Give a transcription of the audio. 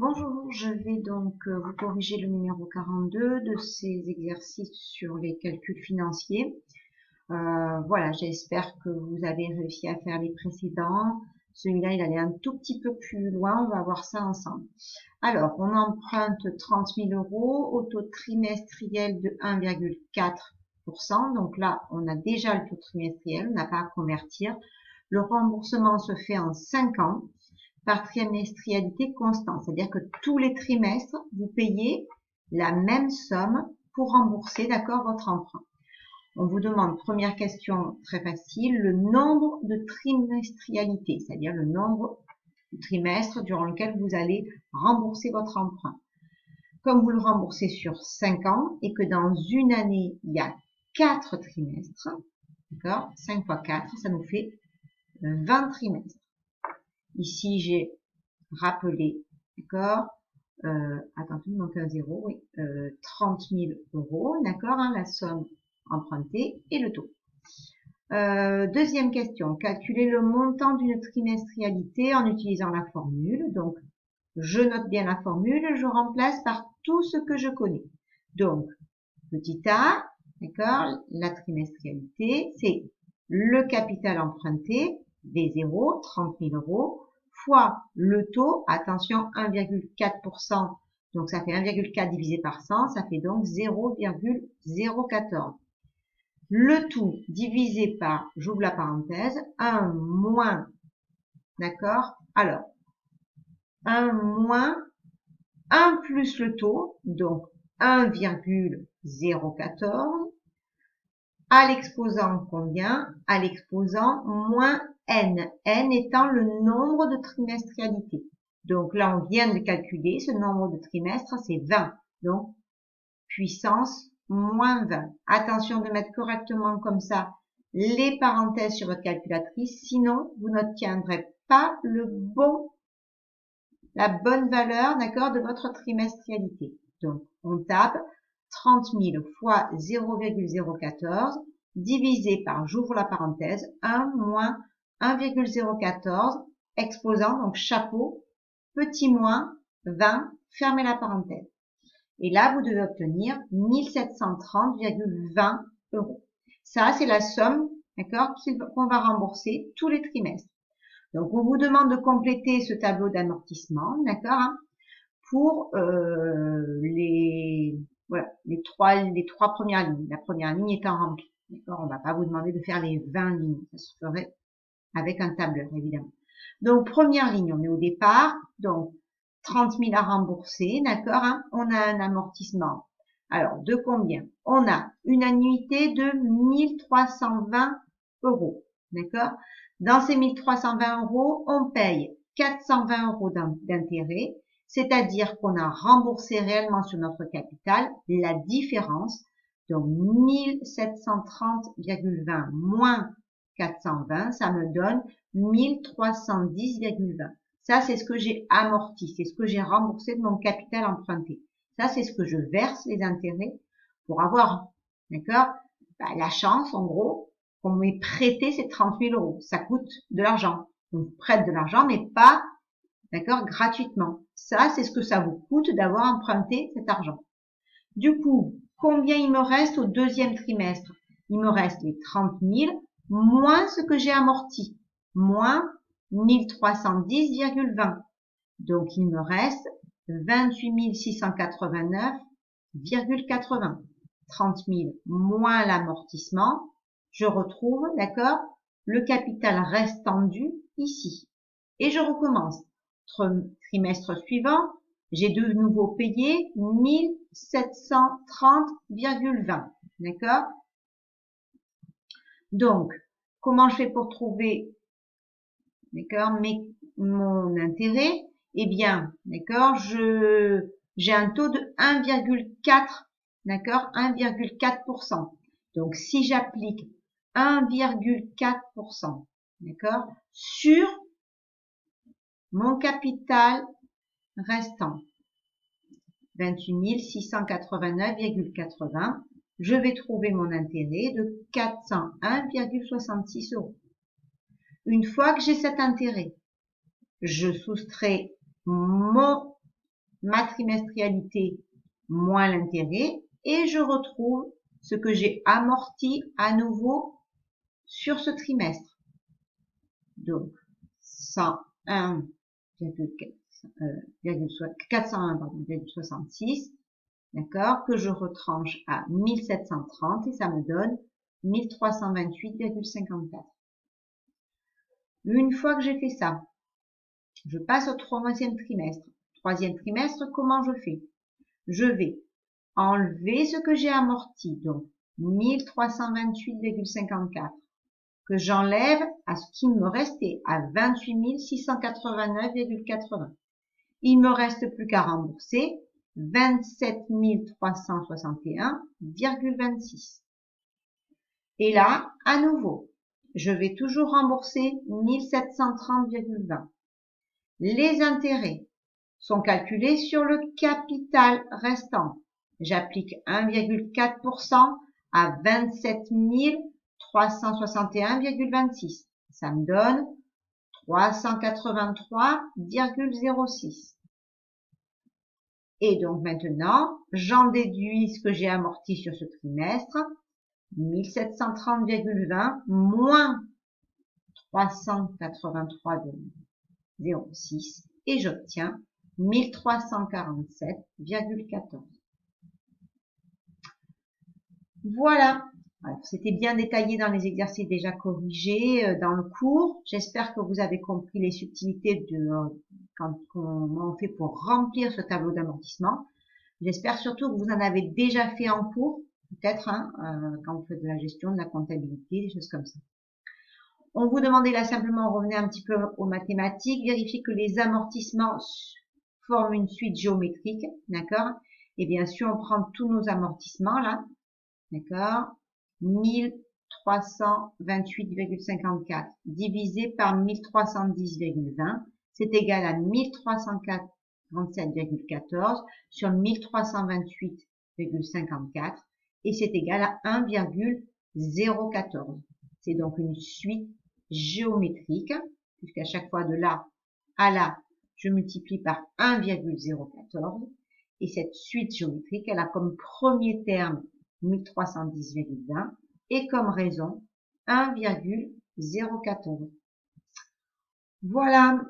Bonjour, je vais donc vous corriger le numéro 42 de ces exercices sur les calculs financiers. Voilà, j'espère que vous avez réussi à faire les précédents. Celui-là, il allait un tout petit peu plus loin, on va voir ça ensemble. Alors, on emprunte 30 000 euros au taux trimestriel de 1,4%. Donc là, on a déjà le taux trimestriel, on n'a pas à convertir. Le remboursement se fait en 5 ans par trimestrialité constante, c'est-à-dire que tous les trimestres, vous payez la même somme pour rembourser, d'accord, votre emprunt. On vous demande, première question très facile, le nombre de trimestrialité, c'est-à-dire le nombre de trimestres durant lequel vous allez rembourser votre emprunt. Comme vous le remboursez sur 5 ans et que dans une année, il y a 4 trimestres, d'accord, 5 fois 4, ça nous fait 20 trimestres. Ici, j'ai rappelé, d'accord, attends, il manque un zéro, oui, 30 000 euros, d'accord, hein, la somme empruntée et le taux. Deuxième question, calculer le montant d'une trimestrialité en utilisant la formule. Donc, je note bien la formule, je remplace par tout ce que je connais. Donc, petit a, d'accord, la trimestrialité, c'est le capital emprunté, V0, 30 000 euros, fois le taux, attention, 1,4%, donc ça fait 1,4 divisé par 100, ça fait donc 0,014. Le tout divisé par, j'ouvre la parenthèse, 1 moins, d'accord, alors, 1 moins 1 plus le taux, donc 1,014, à l'exposant combien? À l'exposant moins n, n étant le nombre de trimestrialité. Donc là, on vient de calculer, ce nombre de trimestres, c'est 20. Donc, puissance moins 20. Attention de mettre correctement comme ça les parenthèses sur votre calculatrice, sinon vous n'obtiendrez pas la bonne valeur, d'accord, de votre trimestrialité. Donc, on tape 30 000 fois 0,014 divisé par, j'ouvre la parenthèse, 1 moins 1,014 exposant, donc chapeau, petit moins 20, fermez la parenthèse. Et là, vous devez obtenir 1730,20 euros. Ça, c'est la somme, d'accord, qu'on va rembourser tous les trimestres. Donc, on vous demande de compléter ce tableau d'amortissement, d'accord, hein, pour les trois premières lignes. La première ligne étant remplie, d'accord. On va pas vous demander de faire les 20 lignes, ça se ferait avec un tableur, évidemment. Donc, première ligne, on est au départ, donc 30 000 à rembourser, d'accord, hein, on a un amortissement. Alors, de combien? On a une annuité de 1320 euros, d'accord. Dans ces 1320 euros, on paye 420 euros d'intérêt, c'est-à-dire qu'on a remboursé réellement sur notre capital la différence, donc 1730,20 moins 420, ça me donne 1310,20. Ça, c'est ce que j'ai amorti, c'est ce que j'ai remboursé de mon capital emprunté. Ça, c'est ce que je verse les intérêts pour avoir, d'accord, la chance, en gros, qu'on m'ait prêté ces 30 000 euros. Ça coûte de l'argent. On vous prête de l'argent, mais pas, d'accord, gratuitement. Ça, c'est ce que ça vous coûte d'avoir emprunté cet argent. Du coup, combien il me reste au deuxième trimestre? Il me reste les 30 000 moins ce que j'ai amorti, moins 1310,20. Donc, il me reste 28 689,80. 30 000 moins l'amortissement, je retrouve, d'accord, le capital restant dû ici. Et je recommence. Trimestre suivant, j'ai de nouveau payé 1730,20. D'accord? Donc, comment je fais pour trouver, d'accord, mon intérêt? Eh bien, d'accord, j'ai un taux de 1,4, d'accord, 1,4%. Donc, si j'applique 1,4%, d'accord, sur mon capital restant, 28 689,80, je vais trouver mon intérêt de 401,66 euros. Une fois que j'ai cet intérêt, je soustrais mon ma trimestrialité moins l'intérêt et je retrouve ce que j'ai amorti à nouveau sur ce trimestre. Donc 401,66, d'accord, que je retranche à 1730 et ça me donne 1328,54. Une fois que j'ai fait ça, je passe au troisième trimestre. Troisième trimestre, comment je fais? Je vais enlever ce que j'ai amorti, donc 1328,54, que j'enlève à ce qui me restait, à 28 689,80. Il me reste plus qu'à rembourser 27 361,26. Et là, à nouveau, je vais toujours rembourser 1730,20. Les intérêts sont calculés sur le capital restant. J'applique 1,4% à 27 361,26. Ça me donne 383,06. Et donc maintenant, j'en déduis ce que j'ai amorti sur ce trimestre, 1730,20 moins 383,06 et j'obtiens 1347,14. Voilà. Alors, c'était bien détaillé dans les exercices déjà corrigés dans le cours. J'espère que vous avez compris les subtilités de comment on fait pour remplir ce tableau d'amortissement. J'espère surtout que vous en avez déjà fait en cours, peut-être quand vous faites de la gestion, de la comptabilité, des choses comme ça. On vous demandait là simplement, revenez un petit peu aux mathématiques, vérifiez que les amortissements forment une suite géométrique, d'accord? Et bien sûr, on prend tous nos amortissements là, d'accord? 1328,54 divisé par 1310,20, c'est égal à 1347,14 sur 1328,54 et c'est égal à 1,014. C'est donc une suite géométrique, puisqu'à chaque fois de là à là, je multiplie par 1,014 et cette suite géométrique, elle a comme premier terme 1310,20 et comme raison 1,014. Voilà.